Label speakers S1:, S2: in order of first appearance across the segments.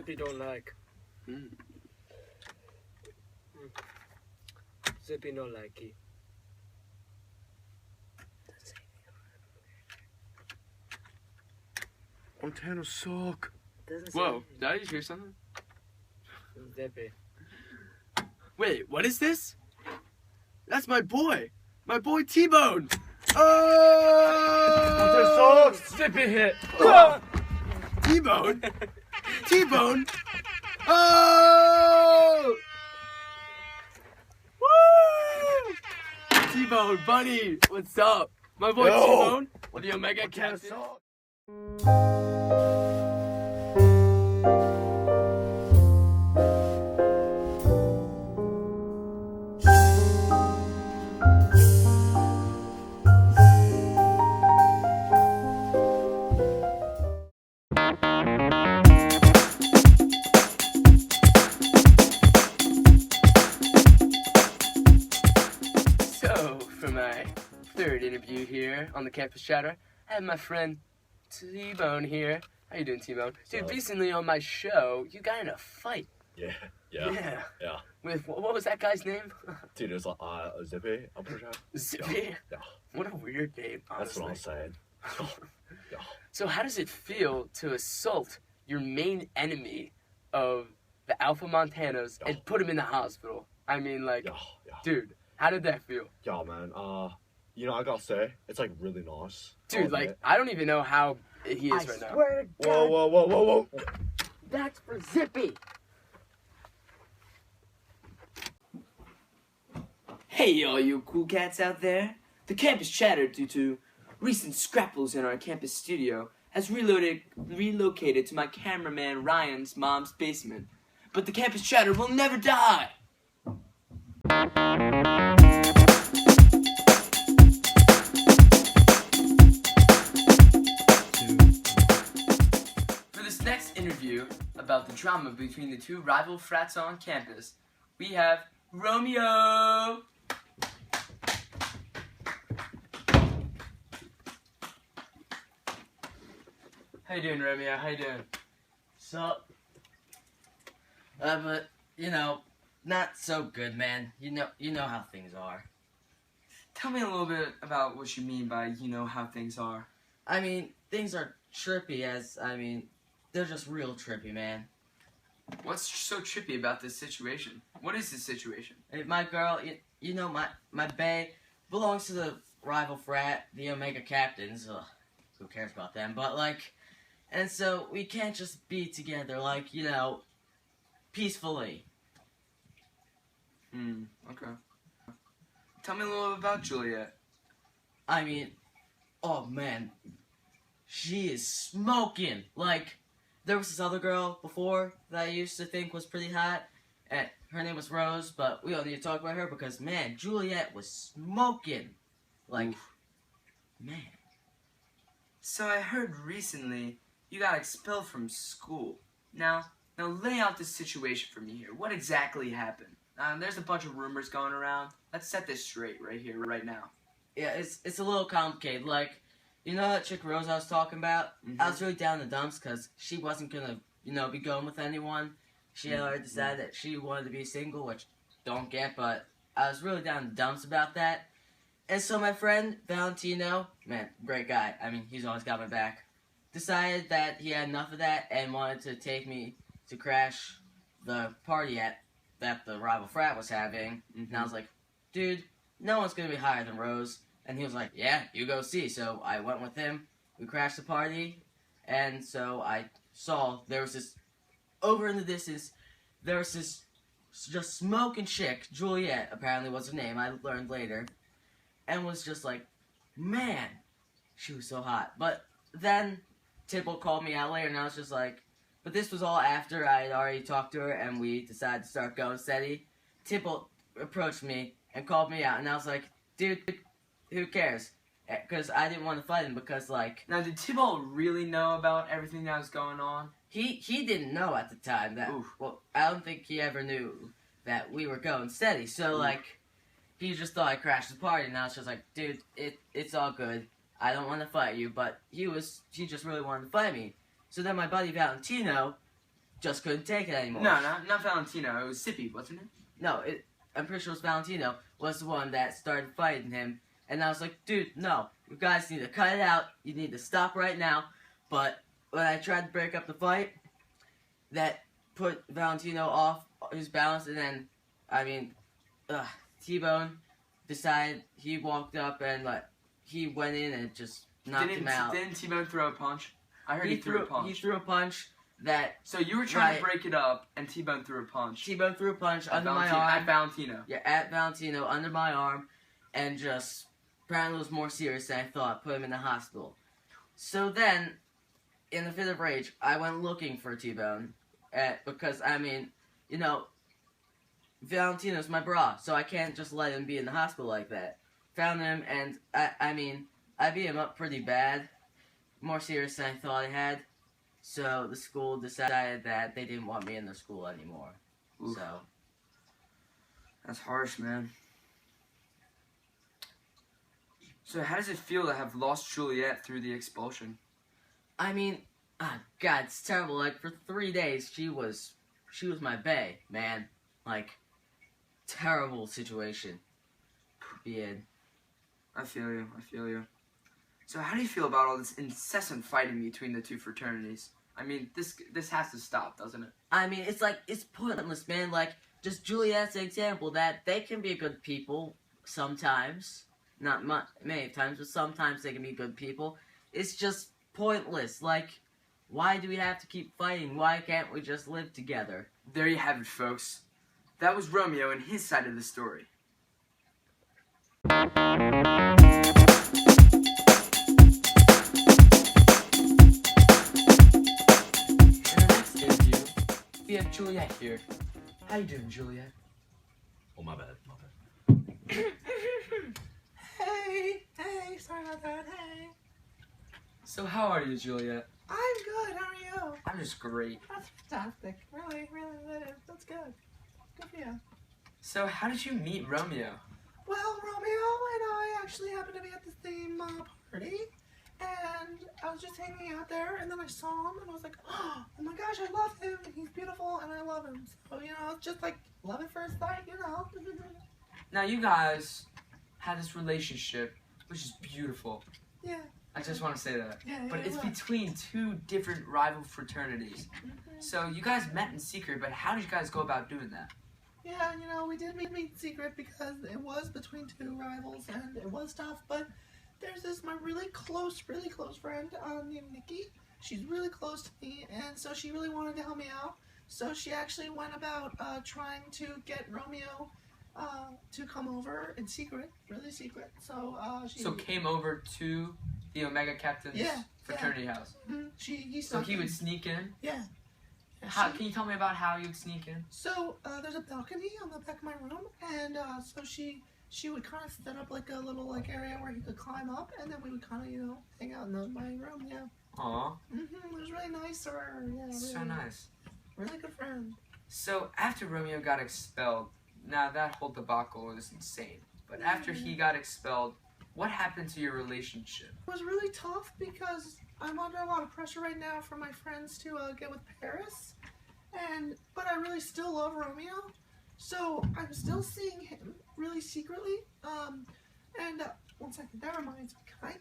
S1: Zippy don't like. Zippy don't like it.
S2: Montana suck.
S3: Whoa, did I just hear something?
S1: Zippy.
S3: Wait, what is this? That's my boy! My boy T-Bone! Oh!
S2: Montana sucks.
S1: Zippy hit.
S3: T-Bone? T-Bone? Oh! Woo! T-Bone, buddy, what's up? My boy
S2: Yo.
S3: T-Bone, the Omega
S2: Montana
S3: Captain.
S2: sucks.
S3: So, for my third interview here on the Campus Chatter, I have my friend T-Bone here. How you doing, T-Bone? Dude, recently on my show, you got in a fight.
S2: Yeah.
S3: With, what was that guy's name?
S2: Dude, it was like Zippy. I'm pretty sure.
S3: Zippy?
S2: Yeah.
S3: What a weird name,
S2: That's
S3: honestly.
S2: what I'm saying. Yeah.
S3: So how does it feel to assault your main enemy of the Alpha Montanos and put him in the hospital? I mean, like,
S2: Yeah.
S3: dude, how did that feel?
S2: Yeah, man. You know, I gotta say, it's like really nice.
S3: Dude, like, I don't even know how he is right now.
S1: Swear to
S2: Whoa, whoa, whoa, whoa, whoa.
S1: That's for Zippy.
S4: Hey all you cool cats out there. The Campus Chatter, due to recent scrapples in our campus studio, has relocated to my cameraman Ryan's mom's basement. But the Campus Chatter will never die! For this next interview about the drama between the two rival frats on campus, we have Romeo! How you doing, Romeo? How you doing?
S5: Sup? But you know, not so good, man. You know how things are.
S4: Tell me a little bit about what you mean by how things are.
S5: I mean, things are trippy they're just real trippy, man.
S4: What's so trippy about this situation? What is this situation?
S5: Hey, my girl, you know, my bae belongs to the rival frat, the Omega Captains. Ugh, who cares about them? But like, and so we can't just be together, like, peacefully.
S4: Okay. Tell me a little bit about Juliet.
S5: I mean, oh man, she is smoking. Like, there was this other girl before that I used to think was pretty hot, and her name was Rose, but we don't need to talk about her because, man, Juliet was smoking. Like, man.
S4: So I heard recently you got expelled from school. Now lay out this situation for me here. What exactly happened? There's a bunch of rumors going around. Let's set this straight right here, right now.
S5: Yeah, it's a little complicated. Like, you know that chick Rose I was talking about? I was really down in the dumps because she wasn't gonna, be going with anyone. She had already decided that she wanted to be single, which don't get, but I was really down in the dumps about that. And so my friend Valentino, man, great guy. I mean, he's always got my back. Decided that he had enough of that and wanted to take me to crash the party that the rival frat was having. And I was like, dude, no one's gonna be higher than Rose. And he was like, yeah, you go see. So I went with him. We crashed the party. And so I saw there was this, over in the distance, there was this just smoking chick, Juliet apparently was her name, I learned later. And was just like, man, she was so hot. But then Tipple called me out later and I was just like, but this was all after I had already talked to her and we decided to start going steady. Tipple approached me and called me out and I was like, dude, who cares? Because I didn't want to fight him because, like...
S4: Now, did Tibalt really know about everything that was going on?
S5: He didn't know at the time that...
S4: Oof.
S5: Well, I don't think he ever knew that we were going steady. So, like, he just thought I crashed the party and I was just like, dude, it's all good. I don't want to fight you, but he just really wanted to fight me. So then my buddy Valentino just couldn't take it anymore.
S4: No, not Valentino. It was Zippy, wasn't it?
S5: No, I'm pretty sure it was Valentino was the one that started fighting him. And I was like, dude, no, you guys need to cut it out. You need to stop right now. But when I tried to break up the fight, that put Valentino off his balance. And then, I mean, T-Bone decided he walked up and he went in and just knocked him out.
S4: Didn't T-Bone throw a punch? I heard he threw a punch.
S5: He threw a punch that...
S4: So you were trying to break it up, and T-Bone threw a punch.
S5: T-Bone threw a punch under my arm.
S4: At Valentino.
S5: Yeah, at Valentino, under my arm, and just... Apparently it was more serious than I thought. Put him in the hospital. So then, in a fit of rage, I went looking for T-Bone. Because, I mean, you know... Valentino's my bra, so I can't just let him be in the hospital like that. Found him, and I mean, I beat him up pretty bad. More serious than I thought I had. So the school decided that they didn't want me in the school anymore.
S4: Oof.
S5: So
S4: That's harsh, man. So how does it feel to have lost Juliet through the expulsion?
S5: I mean, God, it's terrible. Like for 3 days, she was my bae, man. Like, terrible situation to be in.
S4: I feel you. So how do you feel about all this incessant fighting between the two fraternities? I mean, this has to stop, doesn't it?
S5: I mean, it's pointless, man. Like, just Juliet's an example that they can be good people sometimes. Not many times, but sometimes they can be good people. It's just pointless. Like, why do we have to keep fighting? Why can't we just live together?
S4: There you have it, folks. That was Romeo and his side of the story. We have Juliet here. How you doing, Juliet?
S2: Oh, my bad.
S6: Hey, sorry about that, hey.
S4: So how are you, Juliet?
S6: I'm good, how are you?
S4: I'm just great.
S6: That's fantastic. Really, that's good. Good for you.
S4: So how did you meet Romeo?
S6: Well, Romeo and I actually happened to be at the same party, and I was just hanging out there, and then I saw him, and I was like, oh my gosh, I love him, he's beautiful, and I love him. So, you know, it's just like love at first sight, you know.
S4: Now you guys had this relationship, which is beautiful.
S6: Yeah.
S4: I just want to say that.
S6: Yeah,
S4: But it's
S6: it was.
S4: between two different rival fraternities. So you guys met in secret, but how did you guys go about doing that?
S6: Yeah, you know, we did meet in secret because it was between two rivals and it was tough, but there's this, my really close friend named Nikki. She's really close to me, and so she really wanted to help me out. So she actually went about trying to get Romeo to come over in secret, really secret. So she
S4: Came over to the Omega Captain's fraternity house.
S6: So
S4: He would sneak in?
S6: Yeah.
S4: Can you tell me about how you'd sneak in?
S6: So there's a balcony on the back of my room, and so she would kind of set up like a little area where he could climb up, and then we would kind of hang out in my room. Yeah.
S4: Aw.
S6: It was really nice of her. Yeah. Really,
S4: So nice.
S6: Really good friend.
S4: So after Romeo got expelled, now that whole debacle was insane. But after he got expelled, what happened to your relationship?
S6: It was really tough because I'm under a lot of pressure right now from my friends to get with Paris, but I really still love Romeo, so I'm still seeing him really secretly. One second, that reminds me. I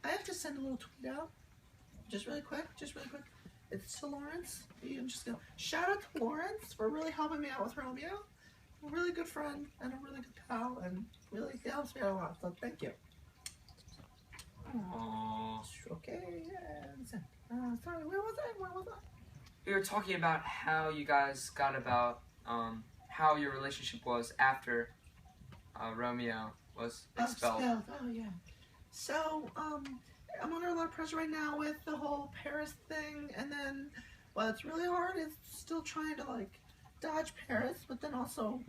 S6: have to send a little tweet out, just really quick. It's to Lawrence. I'm just gonna shout out to Lawrence for really helping me out with Romeo. A really good friend and a really good pal, and really he helps me out a lot. So thank you.
S4: Aww.
S6: Okay, sorry, where was I?
S4: We were talking about how you guys got about, how your relationship was after Romeo was expelled.
S6: Oh, yeah. So, I'm under a lot of pressure right now with the whole Paris thing, and then what's really hard is still trying to, dodge Paris, but then also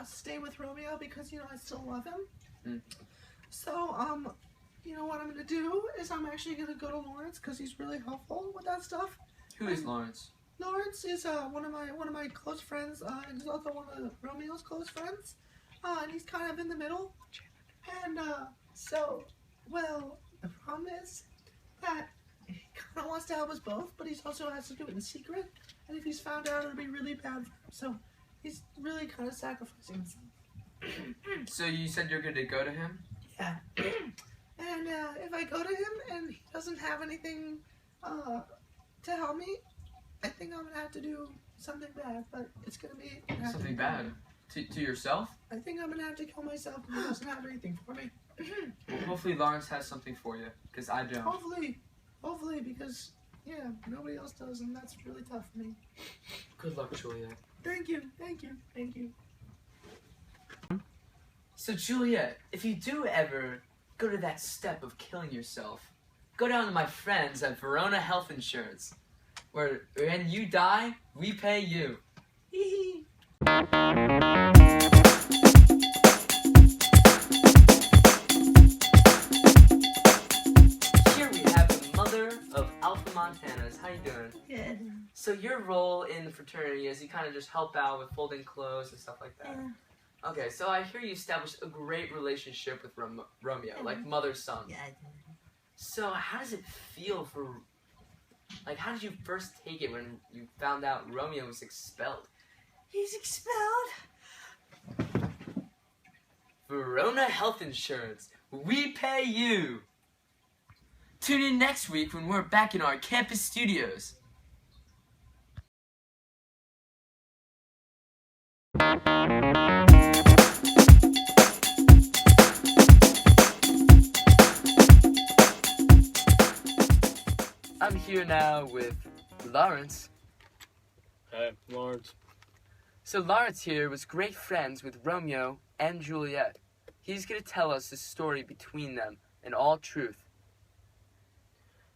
S6: stay with Romeo because, I still love him. So, what I'm going to do is I'm actually going to go to Lawrence because he's really helpful with that stuff.
S4: Who is Lawrence?
S6: Lawrence is one of my close friends, and he's also one of Romeo's close friends, and he's kind of in the middle. And the problem is that he kind of wants to help us both, but he also has to do it in secret. And if he's found out, it'll be really bad for him. So he's really kind of sacrificing himself.
S3: So you said you're going to go to him?
S6: Yeah. And if I go to him and he doesn't have anything to help me, I think I'm gonna have to do something bad. But it's gonna be
S3: Something bad? To yourself?
S6: I think I'm gonna have to kill myself if he doesn't have anything for me.
S3: Well, hopefully Lawrence has something for you, because I don't.
S6: Hopefully, because yeah, nobody else does, and that's really tough for me.
S3: Good luck, Juliet.
S6: Thank you.
S4: So Juliet, if you do ever go to that step of killing yourself, go down to my friends at Verona Health Insurance, where when you die, we pay you.
S6: Hee
S4: Here we have the mother of Alpha Montanas. How you doing?
S6: Good.
S4: So your role in the fraternity is you kind of just help out with folding clothes and stuff like that.
S6: Yeah.
S4: Okay, so I hear you established a great relationship with Romeo, like mother-son.
S6: Yeah.
S4: So how does it feel for, like, how did you first take it when you found out Romeo was expelled?
S6: He's expelled.
S4: Verona Health Insurance, we pay you. Tune in next week when we're back in our campus studios. I'm here now with Lawrence.
S1: Hey, Lawrence.
S3: So Lawrence here was great friends with Romeo and Juliet. He's going to tell us the story between them in all truth.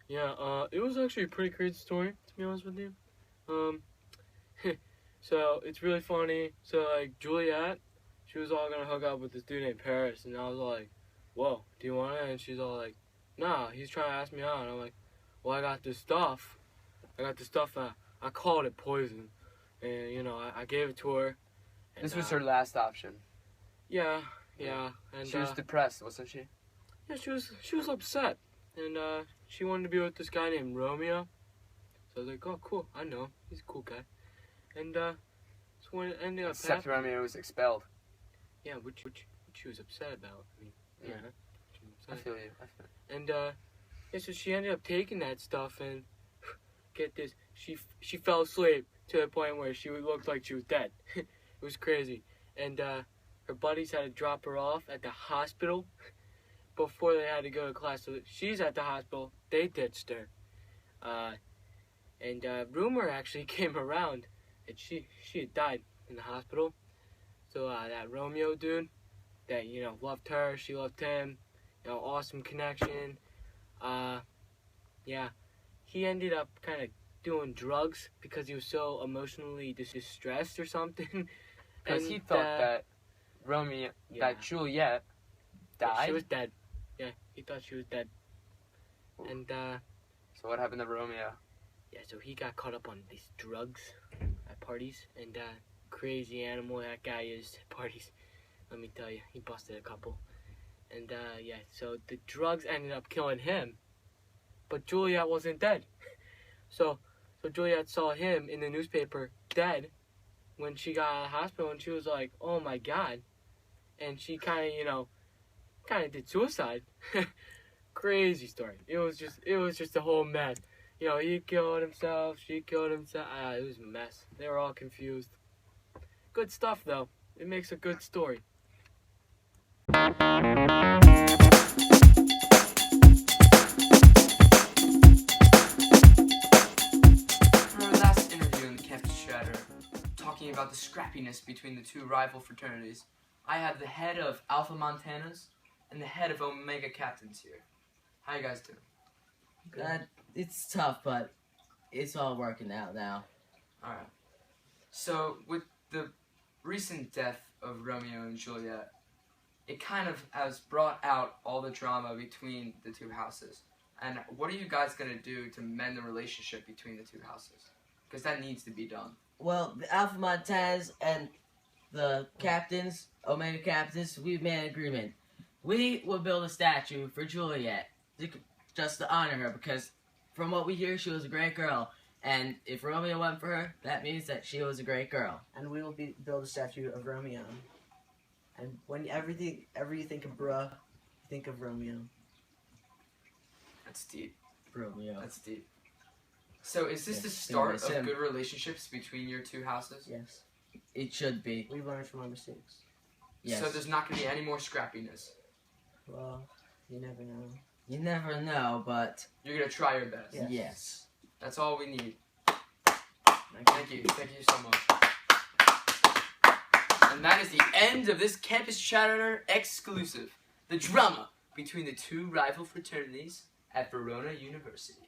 S1: Yeah, it was actually a pretty great story, to be honest with you. So, it's really funny. So, like, Juliet, she was all gonna hook up with this dude named Paris, and I was like, whoa, do you want it? And she's all like, nah, he's trying to ask me out. And I'm like, well, I got this stuff. I called it poison. And, you know, I gave it to her. And,
S3: This was her last option.
S1: Yeah. And,
S3: She was depressed, wasn't she?
S1: yeah, she was upset. And, she wanted to be with this guy named Romeo. So I was like, oh, cool, I know. He's a cool guy. And, so when it ended up
S3: Except Romeo was expelled.
S1: yeah, which she was upset about. I mean, yeah. She was
S3: I
S1: upset.
S3: feel you.
S1: And, yeah, so she ended up taking that stuff and, get this, she fell asleep to the point where she looked like she was dead. It was crazy. And, her buddies had to drop her off at the hospital before they had to go to class. So she's at the hospital, they ditched her. And rumor actually came around that she had died in the hospital. So that Romeo dude that, you know, loved her, she loved him, you know, awesome connection. Yeah, he ended up kind of doing drugs because he was so emotionally distressed or something.
S3: Because he thought that Romeo,
S1: Yeah.
S3: that Juliet
S1: Yeah,
S3: died.
S1: she was dead. Yeah, he thought she was dead. And,
S3: So what happened to Romeo?
S1: yeah, so he got caught up on these drugs at parties, and crazy animal that guy is at parties. Let me tell you, he busted a couple. And yeah, so the drugs ended up killing him, but Juliet wasn't dead. So Juliet saw him in the newspaper dead when she got out of the hospital, and she was like, oh my god. And she kind of, you know, did suicide. Crazy story. It was just a whole mess. You know, he killed himself, she killed himself. It was a mess. They were all confused. Good stuff, though. It makes a good story.
S3: For our last interview in the campus chatter, talking about the scrappiness between the two rival fraternities, I have the head of Alpha Montanas and the head of Omega Captains here. How you guys doing?
S5: It's tough, but it's all working out now.
S3: Alright. So, with the recent death of Romeo and Juliet, it kind of has brought out all the drama between the two houses. And what are you guys going to do to mend the relationship between the two houses? Because that needs to be done.
S5: Well, the Alpha Montanas and the captains, Omega Captains, we made an agreement. We will build a statue for Juliet, just to honor her, because from what we hear, she was a great girl. And if Romeo went for her, that means that she was a great girl.
S7: And we will build a statue of Romeo. And whenever you think of bruh, you think of Romeo.
S4: That's deep.
S5: Romeo.
S4: That's deep. So is this
S5: Yeah,
S4: the
S5: gonna
S4: start
S5: miss
S4: of
S5: him.
S4: good relationships between your two houses?
S7: Yes.
S5: It should be.
S7: We learned from our mistakes.
S5: Yes.
S4: So there's not going to be any more scrappiness.
S7: Well, you never know.
S5: You never know, but
S4: You're going to try your best.
S7: Yes.
S5: yes.
S4: That's all we need. Thank you. Thank you so much. And that is the end of this Campus Chatter exclusive. The drama between the two rival fraternities at Verona University.